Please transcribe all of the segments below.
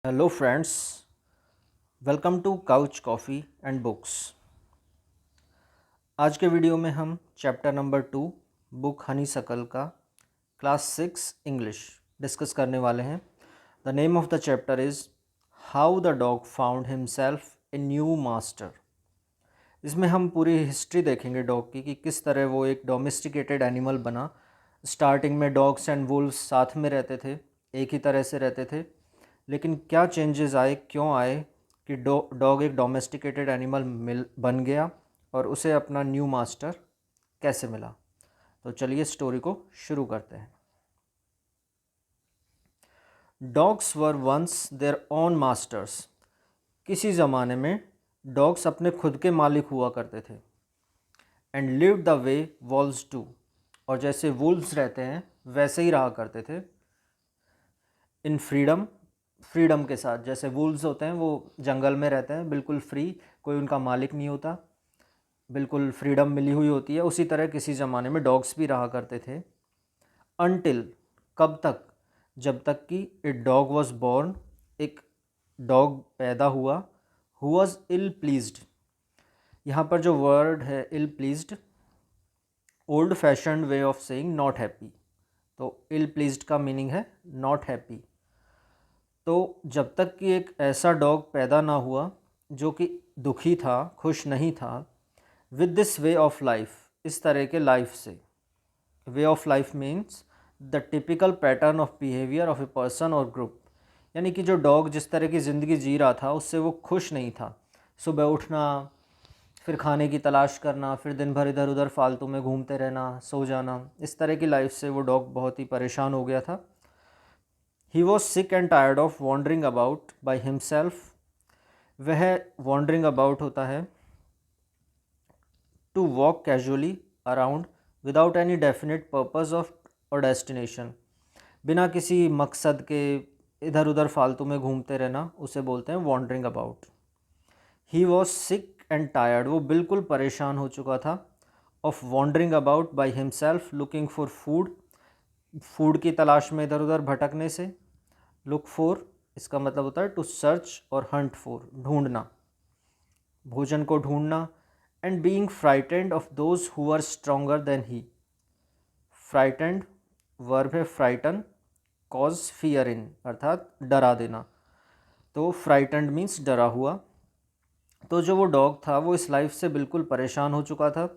Hello friends, welcome to Couch Coffee and Books. आज के video में हम चैप्टर नंबर 2 बुक हनी सकल का क्लास 6 इंग्लिश डिस्कस करने वाले हैं। The name of the chapter is how the dog found himself a new master. इसमें हम पूरी हिस्ट्री देखेंगे डॉग की कि किस तरह वो एक डोमेस्टिकेटेड एनिमल बना। स्टार्टिंग में डॉग्स एंड वुल्व्स साथ में रहते थे, एक ही तरह से रहते थे, लेकिन क्या चेंजेस आए, क्यों आए कि डॉग एक डोमेस्टिकेटेड एनिमल मिल बन गया और उसे अपना न्यू मास्टर कैसे मिला। तो चलिए स्टोरी को शुरू करते हैं। Dogs were once their own masters. किसी ज़माने में डॉग्स अपने खुद के मालिक हुआ करते थे। And live the way wolves too, और जैसे वुल्व्स रहते हैं वैसे ही रहा करते थे। इन फ्रीडम, फ्रीडम के साथ, जैसे वुल्व्स होते हैं वो जंगल में रहते हैं बिल्कुल फ्री, कोई उनका मालिक नहीं होता, बिल्कुल फ्रीडम मिली हुई होती है। उसी तरह किसी ज़माने में डॉग्स भी रहा करते थे। अनटिल, कब तक, जब तक कि ए डॉग वॉज बॉर्न, एक डॉग पैदा हुआ। हु वॉज इल प्लीज्ड, यहाँ पर जो वर्ड है ill pleased, old fashioned way of saying not happy. तो इल प्लीज्ड का मीनिंग है नॉट हैप्पी। तो जब तक कि एक ऐसा डॉग पैदा ना हुआ जो कि दुखी था, खुश नहीं था with this way of life, इस तरह के लाइफ से। Way of life means the typical pattern of behaviour of a person और ग्रुप, यानी कि जो डॉग जिस तरह की ज़िंदगी जी रहा था उससे वो खुश नहीं था। सुबह उठना, फिर खाने की तलाश करना, फिर दिन भर इधर उधर फालतू में घूमते रहना, सो जाना, इस तरह की लाइफ से वो डॉग बहुत ही परेशान हो गया था। He was sick and tired of wandering about by himself. वह वॉन्डरिंग अबाउट होता है to walk casually around without any definite purpose of or destination, बिना किसी मकसद के इधर उधर फालतू में घूमते रहना, उसे बोलते हैं wandering about. He was sick and tired, वो बिल्कुल परेशान हो चुका था। Of wandering about by himself looking for food, food की तलाश में इधर उधर भटकने से। लुक फॉर, इसका मतलब होता है टू सर्च, और हंट फॉर, ढूंढना, भोजन को ढूंढना। And being frightened of those who are stronger than he. Frightened verb है फ्राइटन, कॉज फियर इन, अर्थात डरा देना। तो फ्राइटेंड मीन्स डरा हुआ। तो जो वो डॉग था वो इस लाइफ से बिल्कुल परेशान हो चुका था।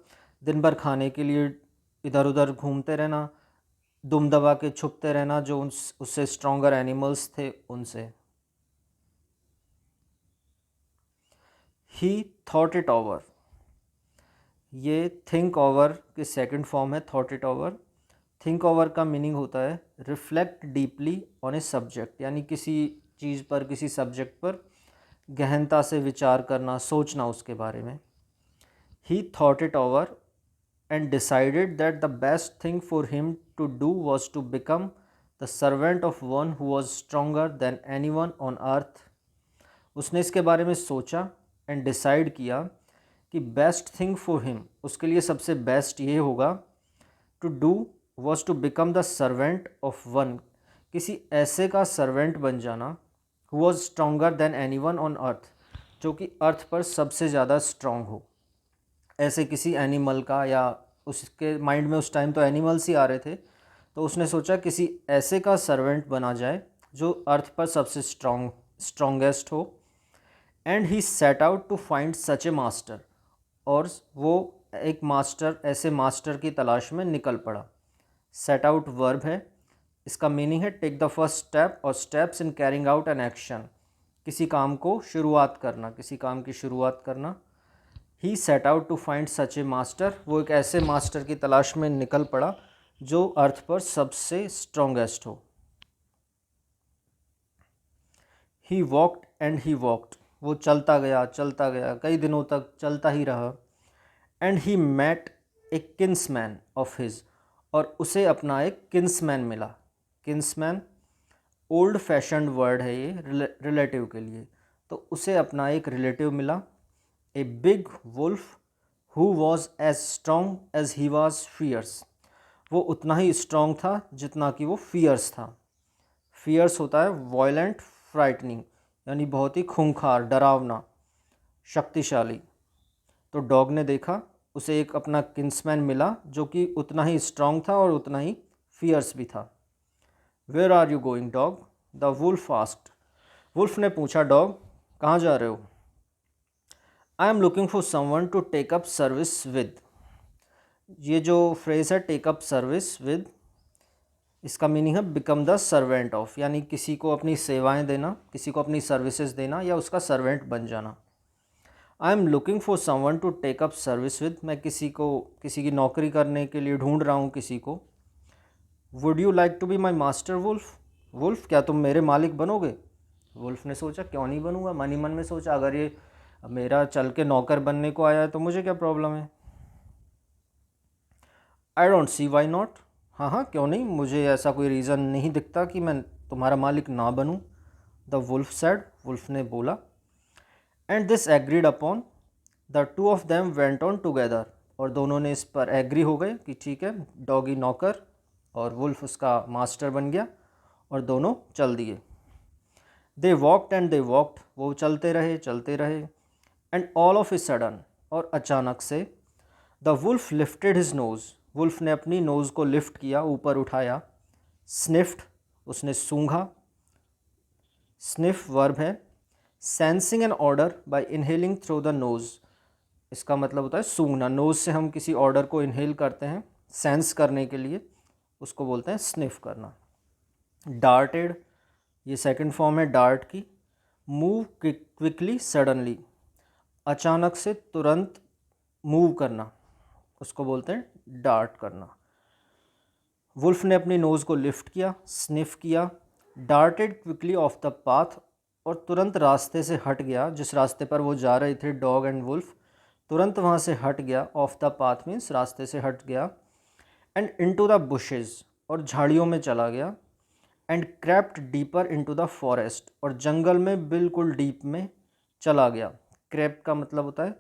दिन भर खाने के लिए इधर उधर घूमते रहना, दुम दबा के छुपते रहना जो उससे स्ट्रॉन्गर एनिमल्स थे उनसे। ही थॉट इट ओवर, ये थिंक ओवर की सेकंड फॉर्म है thought it over. Think over का मीनिंग होता है reflect deeply on a subject, यानी किसी चीज़ पर, किसी सब्जेक्ट पर गहनता से विचार करना, सोचना उसके बारे में। ही thought it over and decided that the best thing for him to do was to become the servant of one who was stronger than anyone on earth. उसने इसके बारे में सोचा एंड डिसाइड किया कि बेस्ट थिंग फॉर हिम, उसके लिए सबसे बेस्ट ये होगा to do was to become the servant of one, किसी ऐसे का सर्वेंट बन जाना, who was stronger than anyone on earth, जो कि अर्थ पर सबसे ज़्यादा स्ट्रॉन्ग हो। ऐसे किसी एनिमल का, या उसके माइंड में उस टाइम तो एनिमल्स ही आ रहे थे, तो उसने सोचा किसी ऐसे का सर्वेंट बना जाए जो अर्थ पर सबसे स्ट्रॉन्गेस्ट हो। And he set out to find such a master, और वो एक मास्टर, ऐसे मास्टर की तलाश में निकल पड़ा। सेट आउट वर्ब है, इसका मीनिंग है टेक द फर्स्ट स्टेप और steps in carrying out an action, किसी काम को शुरुआत करना, किसी काम की शुरुआत करना। He set out to find such a master, वो एक ऐसे मास्टर की तलाश में निकल पड़ा जो अर्थ पर सबसे स्ट्रॉन्गेस्ट हो। He walked and he walked, वो चलता गया, कई दिनों तक चलता ही रहा। And he met a kinsman of his, और उसे अपना एक किन्समैन मिला। किन्समैन ओल्ड फैशन्ड वर्ड है ये रिलेटिव के लिए, तो उसे अपना एक रिलेटिव मिला। A big wolf who was as strong as he was fierce, वो उतना ही स्ट्रॉन्ग था जितना कि वो फियर्स था। फियर्स होता है वॉयलेंट, फ्राइटनिंग, यानी बहुत ही खूंखार, डरावना, शक्तिशाली। तो डॉग ने देखा, उसे एक अपना किन्समैन मिला जो कि उतना ही स्ट्रांग था और उतना ही फियर्स भी था। Where are you going dog? The wolf asked. Wolf ने पूछा, डॉग कहाँ जा रहे हो? I am looking for someone to take up service with. ये जो फ्रेज़ है टेक अप सर्विस विद, इसका मीनिंग है बिकम द सर्वेंट ऑफ, यानी किसी को अपनी सेवाएं देना, किसी को अपनी सर्विसेज देना या उसका सर्वेंट बन जाना। I am looking for someone to take up service with, मैं किसी की नौकरी करने के लिए ढूंढ रहा हूँ किसी को। Would you like to be my master wolf? Wolf, क्या तुम मेरे मालिक बनोगे? वुल्फ ने सोचा, क्यों नहीं बनूंगा। मन ही मन में सोचा, अगर ये मेरा चल के नौकर बनने को आया है तो मुझे क्या प्रॉब्लम है। I don't see why not, हाँ हाँ क्यों नहीं, मुझे ऐसा कोई रीज़न नहीं दिखता कि मैं तुम्हारा मालिक ना बनूं। द वुल्फ सेड, वुल्फ ने बोला। And this agreed upon, the two of them went on together, और दोनों ने इस पर एग्री हो गए कि ठीक है, डॉगी नौकर और वुल्फ उसका मास्टर बन गया, और दोनों चल दिए। They walked and they walked, वो चलते रहे। And all of a sudden, और अचानक से, the wolf lifted his nose, wolf ने अपनी नोज़ को लिफ्ट किया, ऊपर उठाया। स्निफ्ड, उसने सूंघा। स्निफ वर्ब है। Sensing an order by inhaling through the nose, इसका मतलब होता है सूंघना। नोज़ से हम किसी ऑर्डर को इनहेल करते हैं सेंस करने के लिए, उसको बोलते हैं स्निफ करना। डार्टेड, ये सेकंड फॉर्म है डार्ट की। मूव क्विकली सडनली, अचानक से तुरंत मूव करना, उसको बोलते हैं डार्ट करना। वुल्फ ने अपनी नोज़ को लिफ्ट किया, स्निफ किया। Darted quickly of the path, और तुरंत रास्ते से हट गया, जिस रास्ते पर वो जा रहे थे डॉग एंड वुल्फ, तुरंत वहाँ से हट गया। ऑफ द पाथ मीन्स रास्ते से हट गया। एंड इनटू द बुशेस, और झाड़ियों में चला गया। And crept deeper into the forest, और जंगल में बिल्कुल डीप में चला गया। क्रैप का मतलब होता है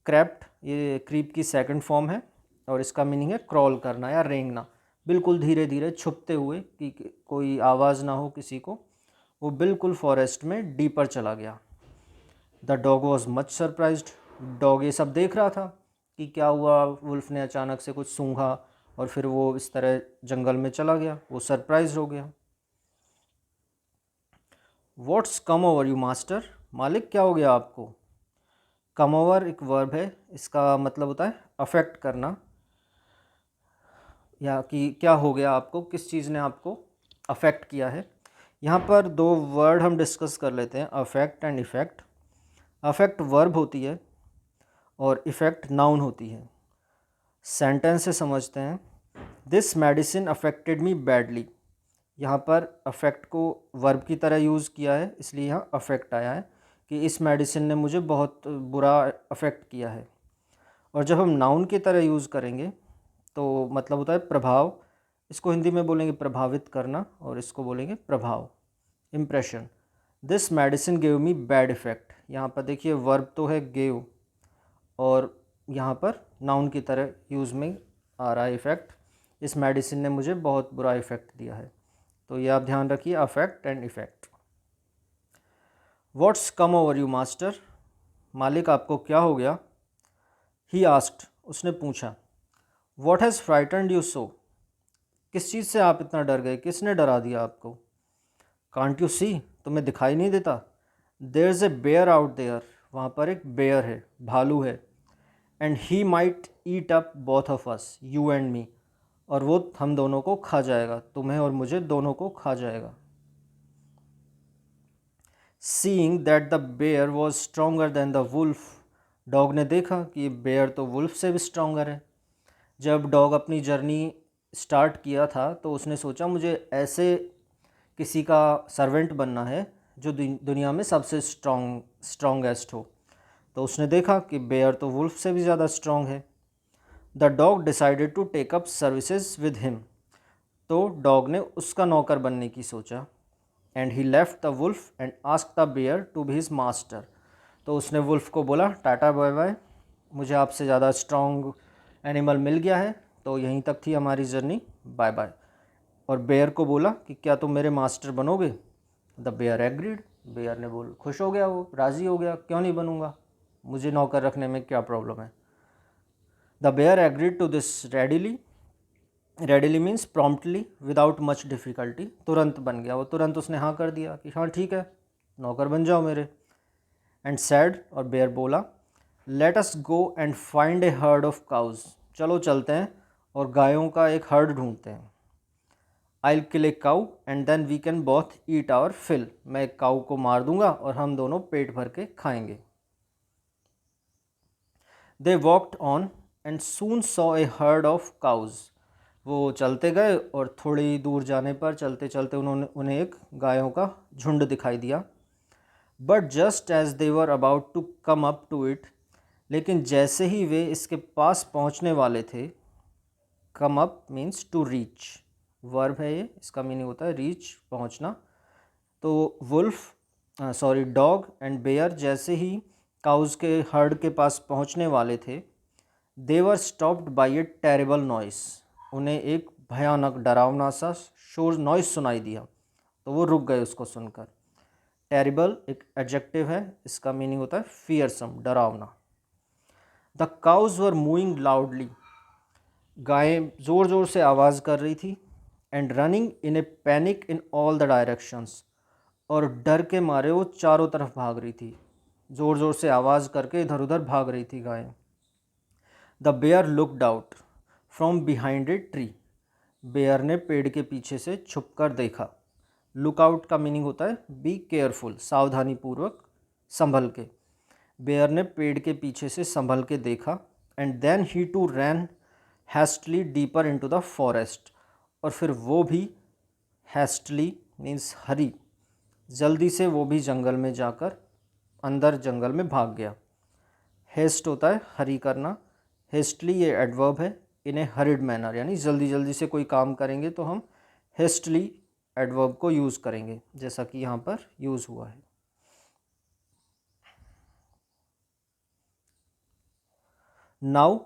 क्रैप्ट, ये क्रीप की सेकंड फॉर्म है, और इसका मीनिंग है क्रॉल करना या रेंगना, बिल्कुल धीरे धीरे छुपते हुए कि कोई आवाज़ ना हो किसी को। वो बिल्कुल फॉरेस्ट में डीपर चला गया। The dog was much surprised, dog ये सब देख रहा था कि क्या हुआ, वुल्फ ने अचानक से कुछ सूंघा और फिर वो इस तरह जंगल में चला गया, वो सरप्राइज हो गया। What's come over you master? मालिक क्या हो गया आपको? कम ओवर एक वर्ब है, इसका मतलब होता है अफेक्ट करना, या कि क्या हो गया आपको, किस चीज़ ने आपको अफेक्ट किया है। यहाँ पर दो वर्ड हम डिस्कस कर लेते हैं, affect and effect. Affect verb होती है और इफ़ेक्ट नाउन होती है। सेंटेंस से समझते हैं। This medicine affected me badly, यहाँ पर अफेक्ट को वर्ब की तरह यूज़ किया है, इसलिए यहाँ अफेक्ट आया है कि इस मेडिसिन ने मुझे बहुत बुरा अफेक्ट किया है। और जब हम नाउन की तरह यूज़ करेंगे तो मतलब होता है प्रभाव, इसको हिंदी में बोलेंगे प्रभावित करना, और इसको बोलेंगे प्रभाव, impression. This medicine gave me bad effect, यहाँ पर देखिए वर्ब तो है गेव, और यहाँ पर नाउन की तरह यूज़ में आ रहा है इफ़ेक्ट। इस मेडिसिन ने मुझे बहुत बुरा इफ़ेक्ट दिया है। तो ये आप ध्यान रखिए, affect and effect. What's come over you master? मालिक आपको क्या हो गया? ही आस्क्ड, उसने पूछा। What has frightened you so? किस चीज़ से आप इतना डर गए, किसने डरा दिया आपको? कांट यू सी, तुम्हें दिखाई नहीं देता? There is a bear out there, वहाँ पर एक बेयर है, भालू है। And he might eat up both of us, you and me, और वो हम दोनों को खा जाएगा, तुम्हें और मुझे दोनों को खा जाएगा। Seeing that the bear was stronger than the wolf, dog ने देखा कि बेयर तो वुल्फ से भी स्ट्रोंगर है। जब डॉग अपनी जर्नी स्टार्ट किया था तो उसने सोचा मुझे ऐसे किसी का सर्वेंट बनना है जो दुनिया में सबसे स्ट्रॉन्गेस्ट हो। तो उसने देखा कि बेयर तो वुल्फ से भी ज़्यादा स्ट्रॉन्ग है। The dog decided to take up services with him, तो डॉग ने उसका नौकर बनने की सोचा। And he left the wolf and asked the bear to be his master, तो उसने वुल्फ को बोला टाटा बाय बाय, मुझे आपसे ज़्यादा स्ट्रॉन्ग एनिमल मिल गया है, तो यहीं तक थी हमारी जर्नी, बाय बाय। और बेयर को बोला कि क्या तुम मेरे मास्टर बनोगे? द बेयर एग्रीड, बेयर ने बोल खुश हो गया, वो राज़ी हो गया, क्यों नहीं बनूंगा, मुझे नौकर रखने में क्या प्रॉब्लम है। The bear agreed to this readily, readily means promptly without much difficulty, तुरंत बन गया, वो तुरंत उसने हाँ कर दिया कि हाँ ठीक है नौकर बन जाओ मेरे। एंड सैड, और बेयर बोला, let us go and find A herd of cause, चलो चलते हैं और गायों का एक हर्ड ढूंढते हैं। I kill a cow and then we can both eat our fill, मैं एक काऊ को मार दूंगा और हम दोनों पेट भर के खाएंगे। They walked on and soon saw a herd of cows, वो चलते गए और थोड़ी दूर जाने पर चलते चलते उन्हें एक गायों का झुंड दिखाई दिया। But just as they were about to come up to it, लेकिन जैसे ही वे इसके पास पहुंचने वाले थे, come up means to reach, verb है ये, इसका मीनिंग होता है रीच, पहुंचना। तो डॉग एंड बेयर जैसे ही काउज के हर्ड के पास पहुंचने वाले थे, they were stopped by a terrible noise, उन्हें एक भयानक डरावना सा शोर नॉइस सुनाई दिया, तो वो रुक गए उसको सुनकर। टेरिबल एक एडजेक्टिव है, इसका मीनिंग होता है फियरसम, डरावना। The cows were mooing loudly, गायें ज़ोर ज़ोर से आवाज़ कर रही थी। And running in a panic in all the directions, और डर के मारे वो चारों तरफ भाग रही थी, ज़ोर ज़ोर से आवाज़ करके इधर उधर भाग रही थी गायें। The bear looked out from behind a tree, बेयर ने पेड़ के पीछे से छुप कर देखा। लुक आउट का मीनिंग होता है बी केयरफुल, सावधानी पूर्वक, संभल के। बेयर ने पेड़ के पीछे से संभल के देखा। And then he too ran hastily deeper into the forest, और फिर वो भी हैस्टली मीन्स हरी, जल्दी से वो भी जंगल में जाकर अंदर जंगल में भाग गया। हेस्ट होता है हरी करना, हेस्टली ये एडवर्ब है, इन ए हरिड मैनर, यानी जल्दी जल्दी से कोई काम करेंगे तो हम हेस्टली एडवर्ब को यूज़ करेंगे, जैसा कि यहाँ पर यूज़ हुआ है। Now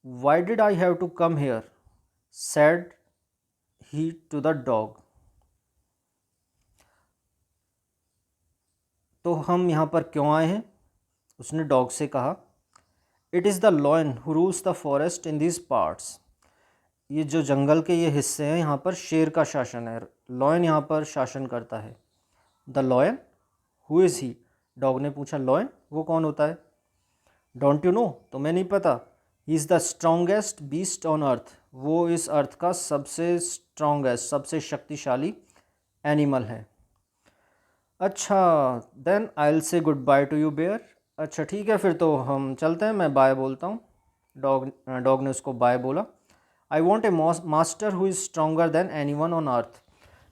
why did I have to come here, said he to the dog, तो हम यहाँ पर क्यों आए हैं, उसने डॉग से कहा। It is the lion who rules the forest in this parts, ये जो जंगल के ये हिस्से हैं यहाँ पर शेर का शासन है, लॉयन यहाँ पर शासन करता है। The lion, who is he, dog ने पूछा लॉयन वो कौन होता है। डोंट यू नो, तुम्हें नहीं पता, he is the strongest beast on earth, वो इस अर्थ का सबसे स्ट्रॉन्गेस्ट, सबसे शक्तिशाली एनिमल है। अच्छा, then I will say goodbye to you bear, अच्छा ठीक है फिर तो हम चलते हैं, मैं बाय बोलता हूँ। डॉग ने उसको बाय बोला। आई want a master who is stronger than anyone on अर्थ,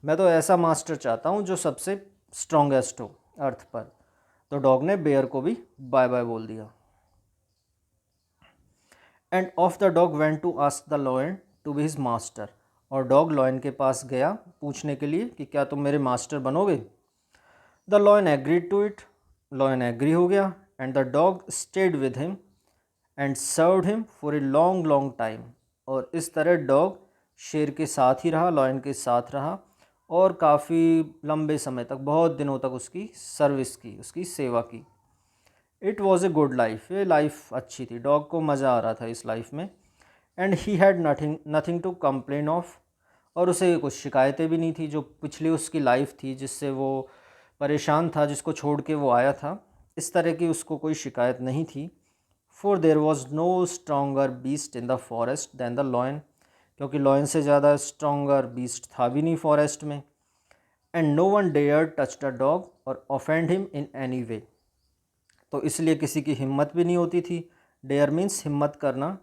मैं तो ऐसा मास्टर चाहता हूँ जो सबसे स्ट्रॉन्गेस्ट हो अर्थ पर। तो डॉग ने बेयर को भी बाय बाय बोल दिया। And off the dog went to ask the lion to be his master, और डॉग लॉयन के पास गया पूछने के लिए कि क्या तुम मेरे मास्टर बनोगे। The lion agreed to it, lion agree हो गया। And the dog stayed with him and served him for a long long time, और इस तरह डॉग शेर के साथ ही रहा, लॉयन के साथ रहा, और काफ़ी लंबे समय तक, बहुत दिनों तक उसकी सर्विस की, उसकी सेवा की। It was a good life, ये लाइफ अच्छी थी, डॉग को मज़ा आ रहा था इस लाइफ में। And he had nothing to complain of, और उसे कुछ शिकायतें भी नहीं थी, जो पिछली उसकी लाइफ थी जिससे वो परेशान था, जिसको छोड़ के वो आया था, इस तरह की उसको कोई शिकायत नहीं थी। For there was no stronger beast in the forest than the lion, क्योंकि लॉयन से ज़्यादा स्ट्रॉन्गर बीस्ट था भी नहीं फॉरेस्ट में। And no one dare touch the dog or offend him in any way, तो इसलिए किसी की हिम्मत भी नहीं होती थी। डेयर मीन्स हिम्मत करना,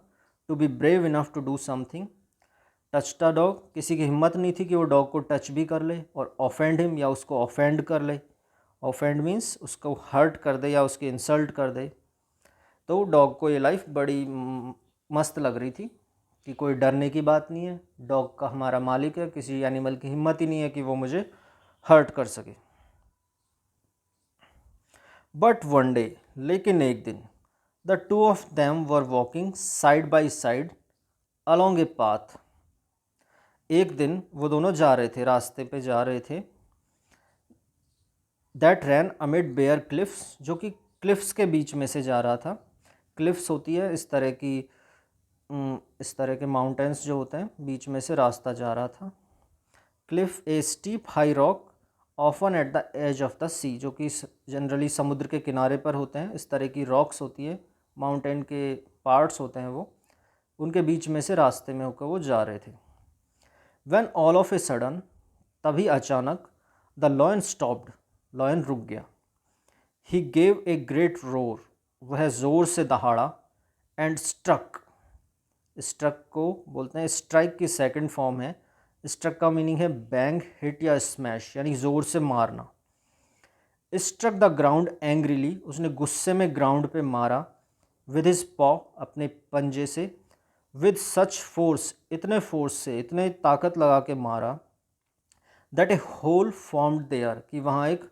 to be brave enough to do something. Touch the dog, किसी की हिम्मत नहीं थी कि वो डॉग को टच भी कर ले, और ऑफेंड हिम या उसको ऑफेंड कर ले, ऑफेंड मीन्स उसको हर्ट कर दे या उसकी इंसल्ट कर दे। तो डॉग को ये लाइफ बड़ी मस्त लग रही थी कि कोई डरने की बात नहीं है, डॉग का हमारा मालिक है, किसी एनिमल की हिम्मत ही नहीं है कि वो मुझे हर्ट कर सके। बट वन डे, लेकिन एक दिन, the two of them were walking side by side along a path, एक दिन वो दोनों जा रहे थे, रास्ते पे जा रहे थे। That ran amid bare cliffs, जो कि क्लिफ्स के बीच में से जा रहा था। क्लिफ्स होती है इस तरह के माउंटेन्स जो होते हैं, बीच में से रास्ता जा रहा था। Cliff a steep high rock often at the edge of the sea, जो कि जनरली समुद्र के किनारे पर होते हैं। इस तरह की रॉक्स होती है, माउंटेन के पार्ट्स होते हैं वो, उनके बीच में से रास्ते में होकर वो जा रहे थे। When all of a sudden, तभी अचानक, द लॉयन स्टॉप्ड, लॉयन रुक गया। He gave a great roar, वह ज़ोर से दहाड़ा। एंड स्ट्रक, स्ट्रक को बोलते हैं, स्ट्राइक की सेकंड फॉर्म है। स्ट्रक का मीनिंग है बैंग, हिट या स्मैश, यानी ज़ोर से मारना। स्ट्रक द ग्राउंड एंग्रीली, उसने गुस्से में ग्राउंड पे मारा। विद हिज पॉ, अपने पंजे से। विद सच फोर्स, इतने फोर्स से, इतने ताकत लगा के मारा। That a hole formed there, कि वहाँ एक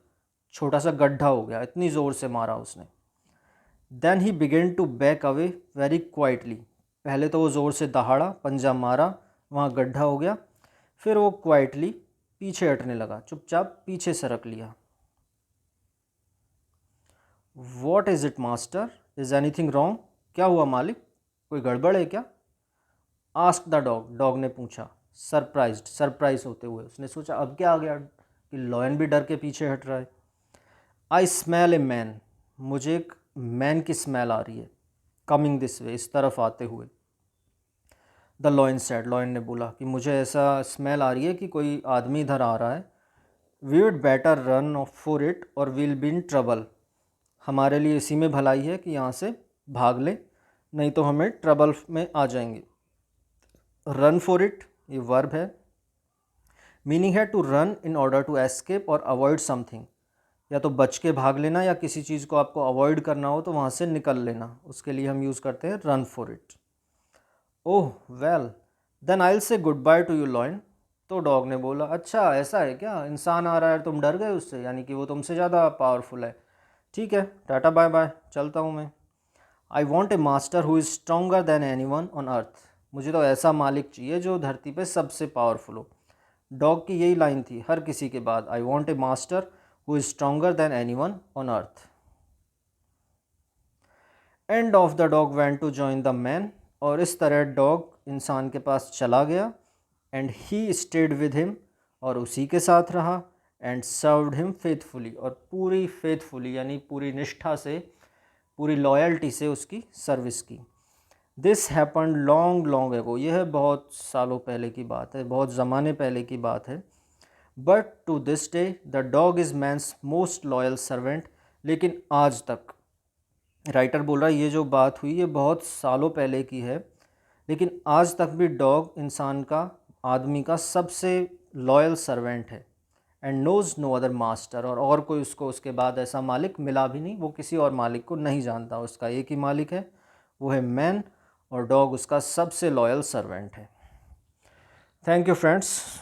छोटा सा गड्ढा हो गया, इतनी ज़ोर से मारा उसने। Then he began to back away very quietly, पहले तो वो ज़ोर से दहाड़ा, पंजा मारा, वहाँ गड्ढा हो गया, फिर वो क्वाइटली पीछे हटने लगा, चुपचाप पीछे सरक लिया। What is it master, is anything wrong, क्या हुआ मालिक, कोई गड़बड़ है क्या? आस्क द डॉग, डॉग ने पूछा। सरप्राइज होते हुए, उसने सोचा अब क्या आ गया कि लॉयन भी डर के पीछे हट रहा है। आई स्मेल ए मैन, मुझे एक मैन की स्मेल आ रही है। कमिंग दिस वे, इस तरफ आते हुए। द लॉयन सेड, लॉयन ने बोला कि मुझे ऐसा स्मेल आ रही है कि कोई आदमी इधर आ रहा है। We would better run for it or we'll be in trouble, हमारे लिए इसी में भलाई है कि यहाँ से भाग ले, नहीं तो हमें ट्रबल में आ जाएंगे। रन फॉर इट, ये वर्ब है। मीनिंग है to run in order to escape और अवॉइड समथिंग, या तो बच के भाग लेना, या किसी चीज़ को आपको अवॉइड करना हो तो वहाँ से निकल लेना, उसके लिए हम यूज़ करते हैं run for it. Oh well, then I will say goodbye to you lion, तो डॉग ने बोला अच्छा ऐसा है क्या, इंसान आ रहा है, तुम डर गए उससे, यानी कि वो तुमसे ज़्यादा पावरफुल है। ठीक है, टाटा बाय बाय, चलता हूँ मैं। आई want a master who is stronger than anyone on अर्थ, मुझे तो ऐसा मालिक चाहिए जो धरती पे सबसे पावरफुल हो। डॉग की यही लाइन थी हर किसी के बाद, I want a master who is stronger than anyone on earth. And off the dog went to join the man, और इस तरह डॉग इंसान के पास चला गया। And he stayed with him, और उसी के साथ रहा। एंड सर्व्ड हिम फेथफुली, और पूरी फेथफुली यानी पूरी निष्ठा से, पूरी लॉयल्टी से उसकी सर्विस की। This happened long long ago, यह बहुत सालों पहले की बात है, बहुत ज़माने पहले की बात है। But to this day the dog is man's most loyal servant, लेकिन आज तक, राइटर बोल रहा है ये जो बात हुई ये बहुत सालों पहले की है, लेकिन आज तक भी डॉग इंसान का, आदमी का सबसे लॉयल सर्वेंट है। And knows no other master, और कोई उसको उसके बाद ऐसा मालिक मिला भी नहीं, वो किसी और मालिक को नहीं जानता, उसका एक ही मालिक है, वो है मैन, और डॉग उसका सबसे लॉयल सर्वेंट है। Thank you friends.